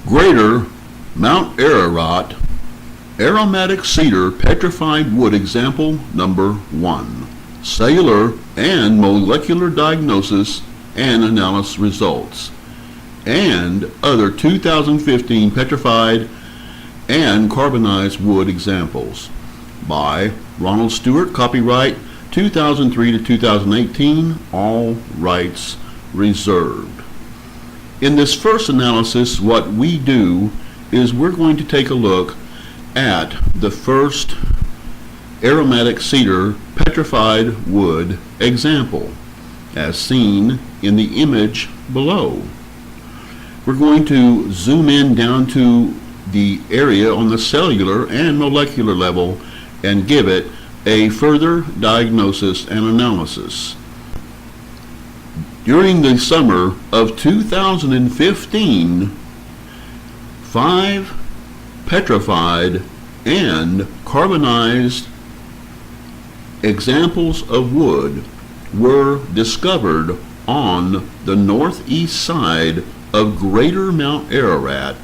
Greater Mount Ararat Aromatic Cedar Petrified Wood Example Number 1. Cellular and molecular diagnosis and analysis results, and other 2015 petrified and carbonized wood examples by Ronald Stewart, copyright 2003 to 2018, all rights reserved. In this first analysis, what we do is we're going to take a look at the first aromatic cedar petrified wood example as seen in the image below. We're going to zoom in down to the area on the cellular and molecular level and give it a further diagnosis and analysis. During the summer of 2015, 5 petrified and carbonized examples of wood were discovered on the northeast side of Greater Mount Ararat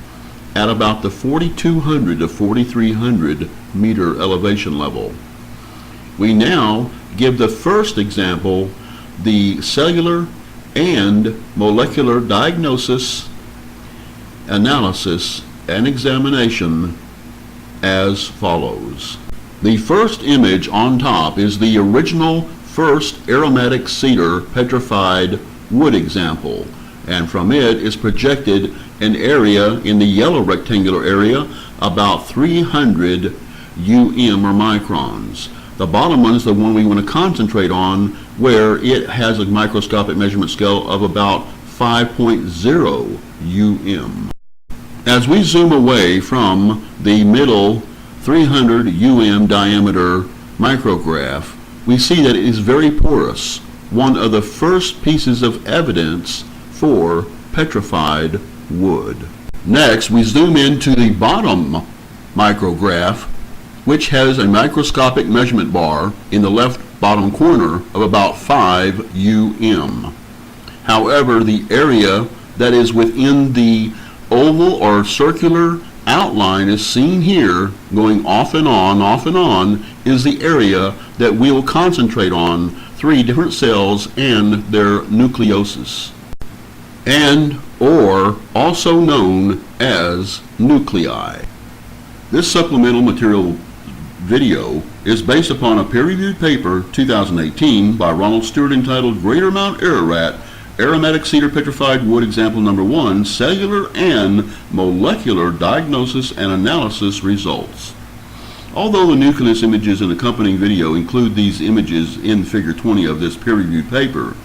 at about the 4,200 to 4,300 meter elevation level. We now give the first example the cellular and molecular diagnosis, analysis, and examination as follows. The first image on top is the original first aromatic cedar petrified wood example, and from it is projected an area in the yellow rectangular area about 300 UM or microns. The bottom one is the one we want to concentrate on, where it has a microscopic measurement scale of about 5.0 UM. As we zoom away from the middle 300 UM diameter micrograph, we see that it is very porous, one of the first pieces of evidence for petrified wood. Next, we zoom into the bottom micrograph, which has a microscopic measurement bar in the left bottom corner of about 5 UM. However, the area that is within the oval or circular outline is seen here, going off and on, is the area that we will concentrate on, 3 different cells and their nucleosis, and or also known as nuclei. This supplemental material video is based upon a peer-reviewed paper 2018 by Ronald Stewart entitled Greater Mount Ararat Aromatic Cedar Petrified Wood Example Number 1, Cellular and Molecular Diagnosis and Analysis Results. Although the nucleus images in the accompanying video include these images in figure 20 of this peer-reviewed paper,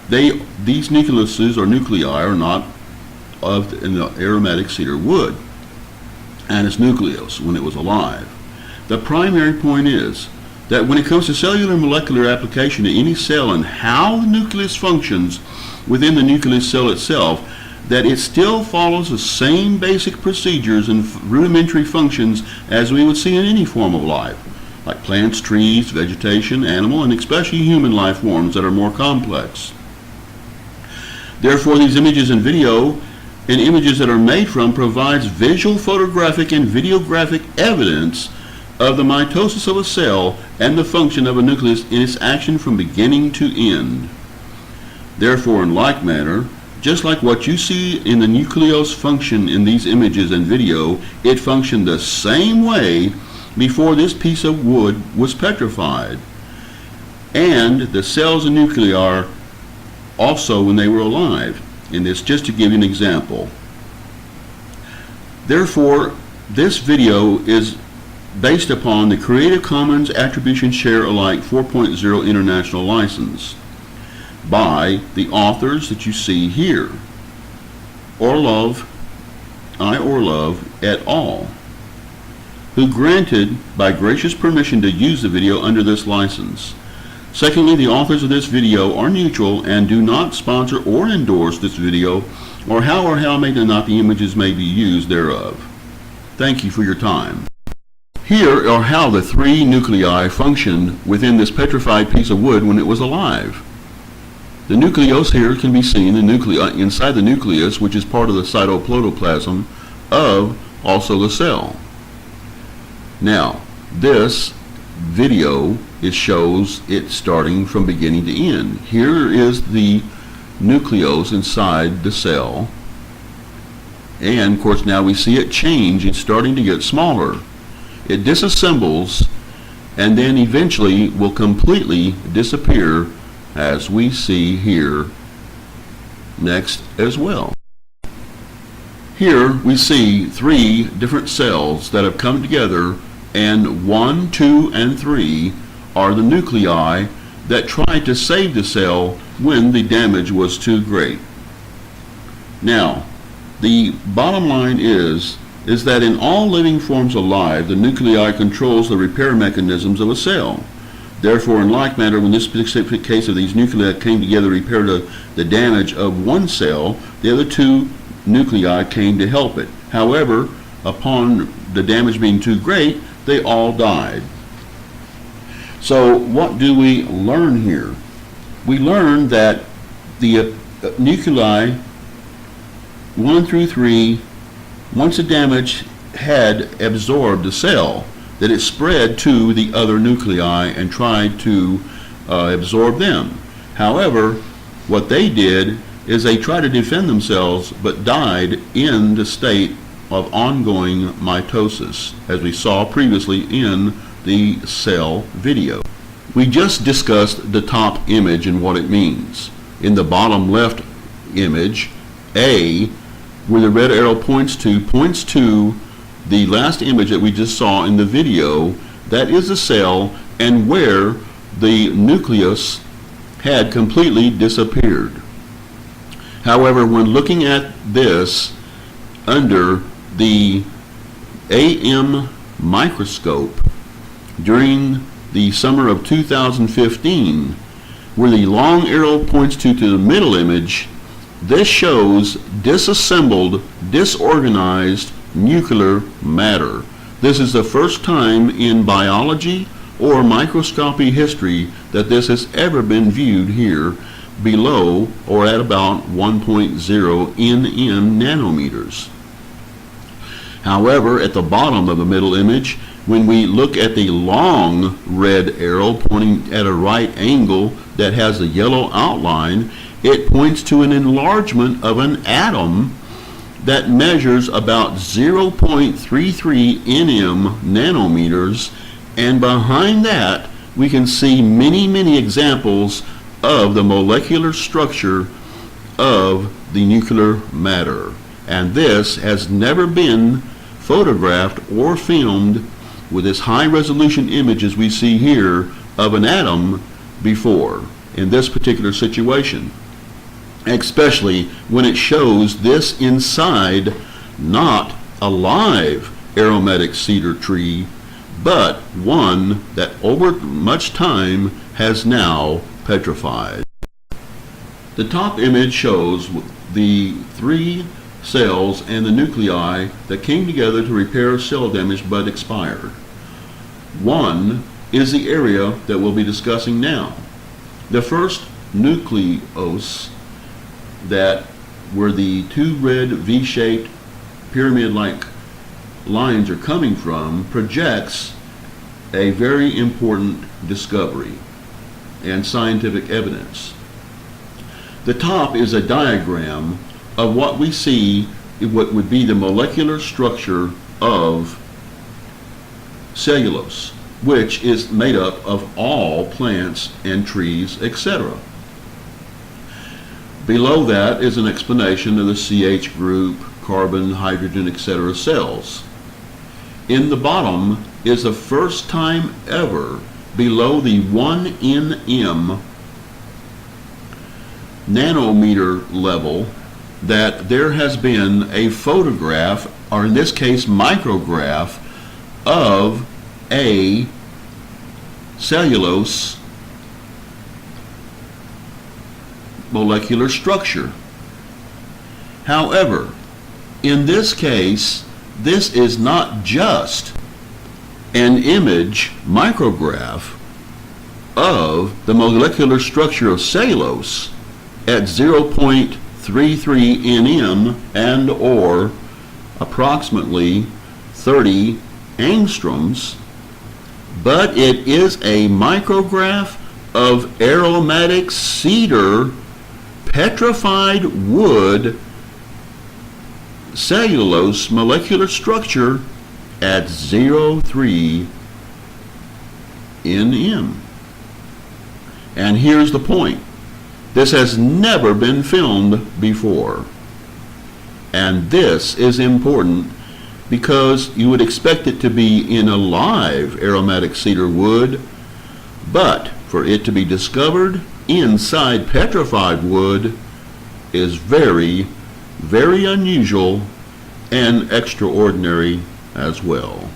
these nucleuses or nuclei are not of in the aromatic cedar wood and its nucleus when it was alive. The primary point is that when it comes to cellular and molecular application to any cell and how the nucleus functions within the nucleus cell itself, that it still follows the same basic procedures and rudimentary functions as we would see in any form of life, like plants, trees, vegetation, animal, and especially human life forms that are more complex. Therefore, these images and video and images that are made from provides visual, photographic, and videographic evidence of the mitosis of a cell and the function of a nucleus in its action from beginning to end. Therefore, in like manner, just like what you see in the nucleus function in these images and video, it functioned the same way before this piece of wood was petrified. And the cells and nuclei also when they were alive. And this just to give you an example. Therefore, this video is based upon the Creative Commons Attribution Share Alike 4.0 International License by the authors that you see here, Orlov et al., who granted by gracious permission to use the video under this license. Secondly, the authors of this video are neutral and do not sponsor or endorse this video or how may not the images may be used thereof. Thank you for your time. Here are how the 3 nuclei functioned within this petrified piece of wood when it was alive. The nucleus here can be seen inside the nucleus, which is part of the cytoprotoplasm of also the cell. Now, this video, it shows it starting from beginning to end. Here is the nucleus inside the cell, and of course now we see it change. It's starting to get smaller. It disassembles and then eventually will completely disappear, as we see here next as well. Here we see 3 different cells that have come together, and 1, 2, and 3 are the nuclei that tried to save the cell when the damage was too great. Now, the bottom line is that in all living forms alive, the nuclei controls the repair mechanisms of a cell. Therefore, in like manner, when this specific case of these nuclei came together to repair the damage of one cell, the other 2 nuclei came to help it. However, upon the damage being too great, they all died. So what do we learn here? We learn that the nuclei 1 through 3, once the damage had absorbed the cell, that it spread to the other nuclei and tried to absorb them. However, what they did is they tried to defend themselves but died in the state of ongoing mitosis, as we saw previously in the cell video. We just discussed the top image and what it means. In the bottom left image, A, where the red arrow points to the last image that we just saw in the video. That is the cell, and where the nucleus had completely disappeared. However, when looking at this under the AM microscope during the summer of 2015, where the long arrow points to the middle image, this shows disassembled, disorganized nuclear matter. This is the first time in biology or microscopy history that this has ever been viewed here below or at about 1.0 nm nanometers. However, at the bottom of the middle image, when we look at the long red arrow pointing at a right angle that has a yellow outline, it points to an enlargement of an atom that measures about 0.33 nm nanometers, and behind that we can see many examples of the molecular structure of the nuclear matter. And this has never been photographed or filmed with this high resolution image as we see here of an atom before in this particular situation, especially when it shows this inside not a live aromatic cedar tree, but one that over much time has now petrified. The top image shows the 3 cells and the nuclei that came together to repair cell damage but expired. One is the area that we'll be discussing now. The first nucleus, that where the 2 red V-shaped pyramid-like lines are coming from, projects a very important discovery and scientific evidence. The top is a diagram of what we see, what would be the molecular structure of cellulose, which is made up of all plants and trees, etc. Below that is an explanation of the CH group, carbon, hydrogen, etc. cells. In the bottom is the first time ever below the 1 nm nanometer level that there has been a photograph, or in this case micrograph, of a cellulose molecular structure. However, in this case, this is not just an image micrograph of the molecular structure of cellulose, at 0.33 nm and or approximately 30 angstroms, but it is a micrograph of aromatic cedar petrified wood cellulose molecular structure at 0.3 nm. And here's the point. This has never been filmed before. And this is important because you would expect it to be in a live aromatic cedar wood, but for it to be discovered inside petrified wood is very, very unusual and extraordinary as well.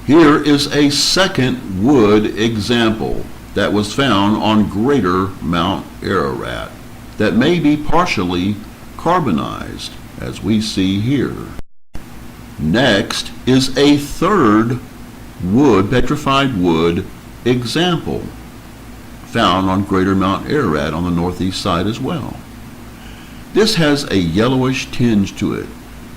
Here is a second wood example that was found on Greater Mount Ararat that may be partially carbonized, as we see here. Next is a third petrified wood example found on Greater Mount Ararat on the northeast side as well. This has a yellowish tinge to it,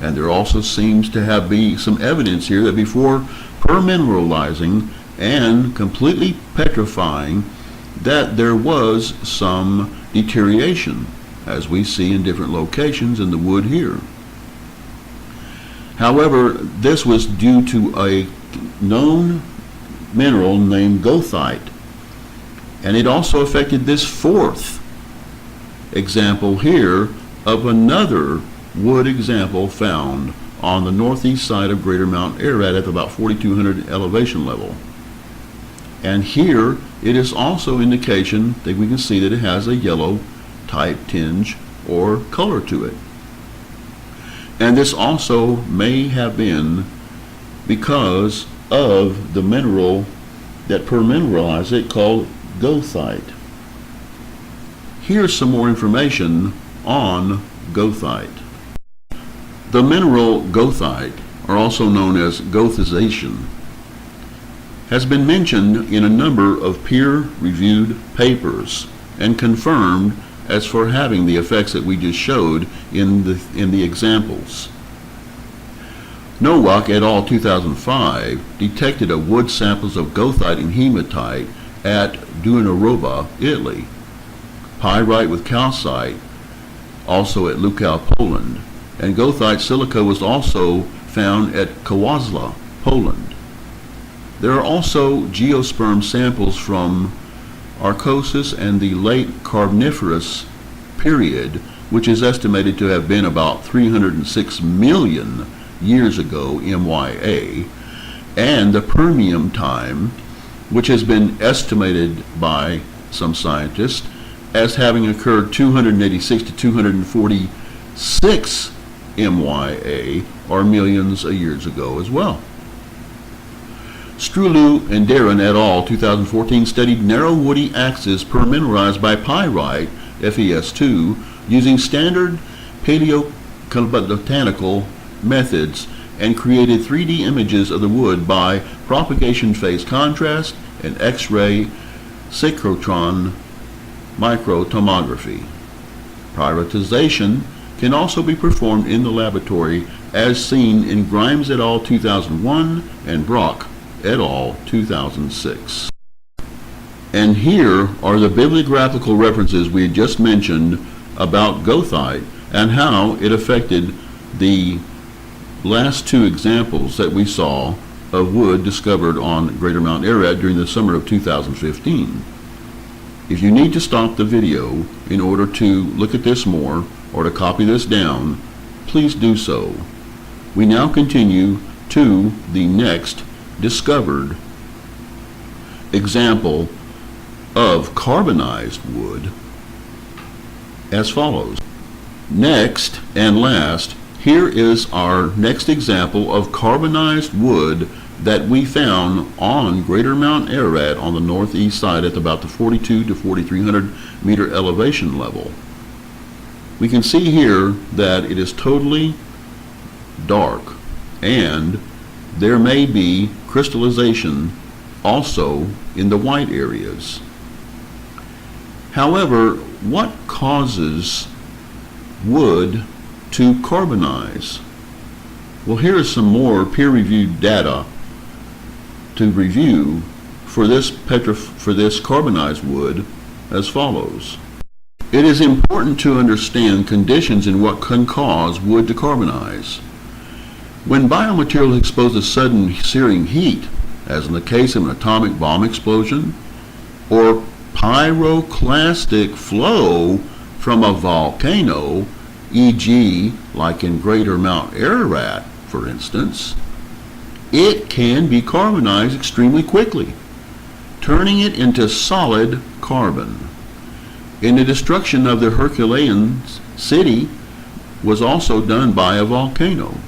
and there also seems to have been some evidence here that before permineralizing and completely petrifying, that there was some deterioration, as we see in different locations in the wood here. However, this was due to a known mineral named goethite, and it also affected this fourth example here of another wood example found on the northeast side of Greater Mount Ararat at about 4,200 elevation level. And here it is also indication that we can see that it has a yellow type tinge or color to it. And this also may have been because of the mineral that permineralized it called goethite. Here's some more information on goethite. The mineral goethite, or also known as goethization, has been mentioned in a number of peer-reviewed papers and confirmed as for having the effects that we just showed in the examples. Nowak et al. 2005 detected a wood samples of goethite and hematite at Duonaroba, Italy, pyrite with calcite also at Lukau, Poland, and goethite silica was also found at Kowalska, Poland. There are also geosperm samples from Archosis and the late Carboniferous period, which is estimated to have been about 306 million years ago MYA, and the Permian time, which has been estimated by some scientists as having occurred 286 to 246 MYA, or millions of years ago as well. Strulu and Darren et al. 2014 studied narrow woody axes permineralized by pyrite, FeS2, using standard paleo-climatological methods and created 3D images of the wood by propagation phase contrast and X-ray synchrotron microtomography. Pyritization can also be performed in the laboratory as seen in Grimes et al. 2001 and Brock et al. 2006. And here are the bibliographical references we had just mentioned about goethite and how it affected the last two examples that we saw of wood discovered on Greater Mount Ararat during the summer of 2015. If you need to stop the video in order to look at this more or to copy this down, please do so. We now continue to the next discovered example of carbonized wood as follows. Next and last, here is our next example of carbonized wood that we found on Greater Mount Ararat on the northeast side at about the 42 to 4,300 meter elevation level. We can see here that it is totally dark, and there may be crystallization also in the white areas. However, what causes wood to carbonize? Well, here is some more peer-reviewed data to review for this carbonized wood as follows. It is important to understand conditions in what can cause wood to carbonize. When biomaterial is exposed to sudden searing heat, as in the case of an atomic bomb explosion, or pyroclastic flow from a volcano, e.g., like in Greater Mount Ararat, for instance, it can be carbonized extremely quickly, turning it into solid carbon. In the destruction of the Herculean city was also done by a volcano.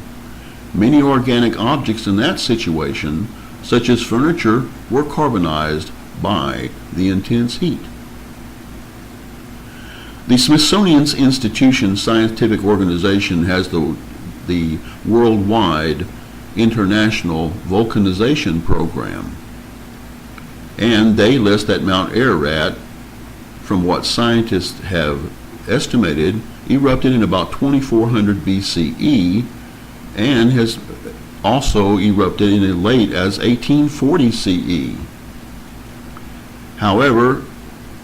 Many organic objects in that situation, such as furniture, were carbonized by the intense heat. The Smithsonian Institution scientific organization has the worldwide International Vulcanization Program, and they list that Mount Ararat, from what scientists have estimated, erupted in about 2400 BCE and has also erupted in as late as 1840 CE. However,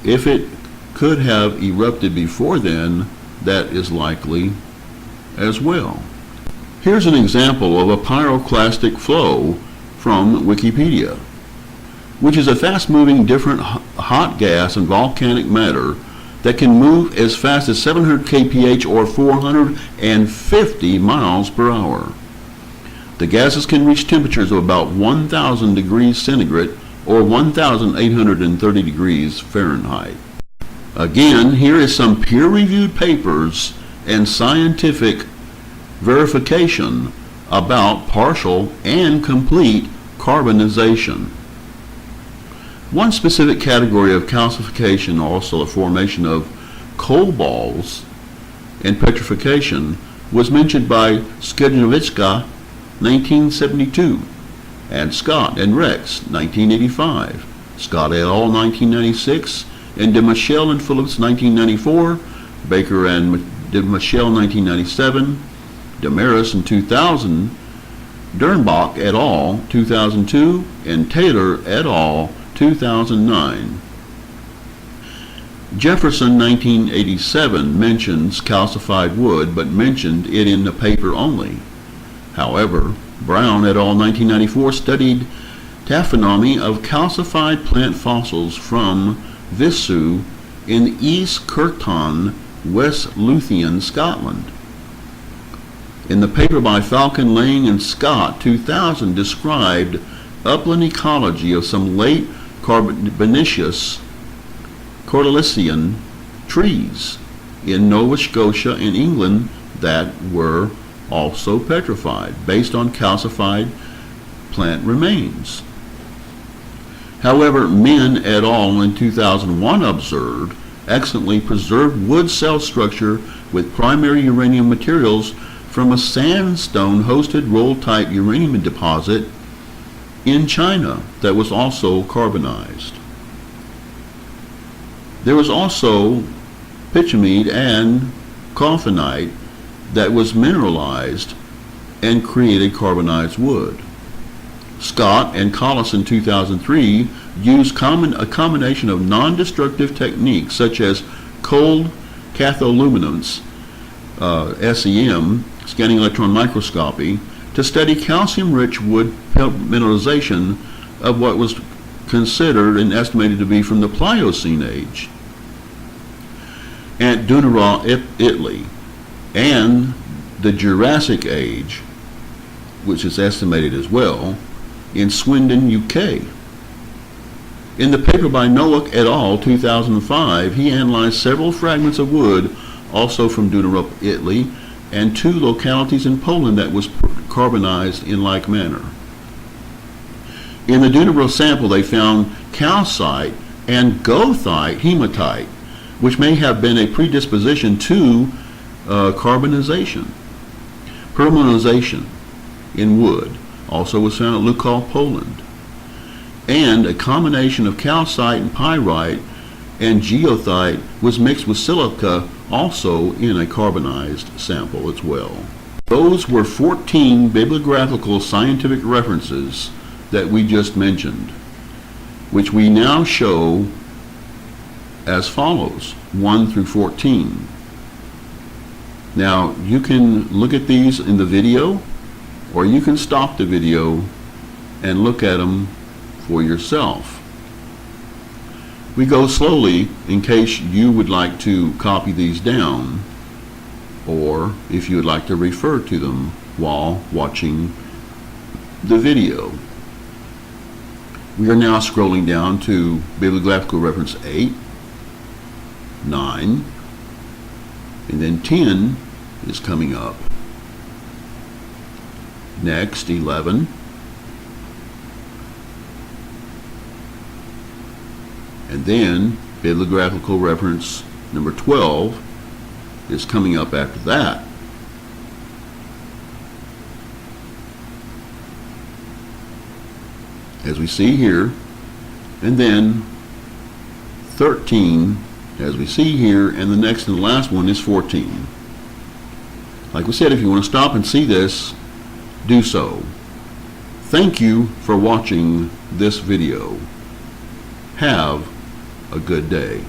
if it could have erupted before then, that is likely as well. Here's an example of a pyroclastic flow from Wikipedia, which is a fast-moving different hot gas and volcanic matter that can move as fast as 700 kph or 450 miles per hour. The gases can reach temperatures of about 1,000 degrees centigrade or 1,830 degrees Fahrenheit. Again, here is some peer-reviewed papers and scientific verification about partial and complete carbonization. One specific category of calcification, also the formation of coal balls and petrification, was mentioned by Skednowiczka, 1972, and Scott and Rex, 1985, Scott et al., 1996, and de Michel and Phillips, 1994, Baker and de Michel, 1997, Damaris in 2000, Dernbach et al., 2002, and Taylor et al., 2009. Jefferson, 1987, mentions calcified wood, but mentioned it in the paper only. However, Brown et al., 1994, studied taphonomy of calcified plant fossils from Vissu in East Kirkton, West Lothian, Scotland. In the paper by Falcon, Lang, and Scott, 2000, described upland ecology of some late Carbonaceous Cordycean trees in Nova Scotia and England that were also petrified based on calcified plant remains. However, Min et al. In 2001 observed excellently preserved wood cell structure with primary uranium materials from a sandstone-hosted roll-type uranium deposit in China that was also carbonized. There was also pitchmite and coffenite that was mineralized and created carbonized wood. Scott and Collis in 2003 used a combination of non-destructive techniques such as cold catholuminance, SEM, scanning electron microscopy, to study calcium-rich wood mineralization of what was considered and estimated to be from the Pliocene age at Dunera, Italy, and the Jurassic age, which is estimated as well, in Swindon, UK. In the paper by Nowak et al., 2005, he analyzed several fragments of wood, also from Dunera, Italy, and 2 localities in Poland that was carbonized in like manner. In the Dunera sample, they found calcite and goethite hematite, which may have been a predisposition to carbonization. Permanization in wood also was found at Lukow, Poland. And a combination of calcite and pyrite and geothite was mixed with silica also in a carbonized sample as well. Those were 14 bibliographical scientific references that we just mentioned, which we now show as follows, 1 through 14. Now, you can look at these in the video, or you can stop the video and look at them for yourself. We go slowly in case you would like to copy these down, or if you would like to refer to them while watching the video. We are now scrolling down to bibliographical reference 8, 9, and then 10 is coming up. Next, 11, and then bibliographical reference number 12 is coming up after that. As we see here, and then 13 as we see here, and the next and the last one is 14. Like we said, if you want to stop and see this, do so. Thank you for watching this video. Have a good day.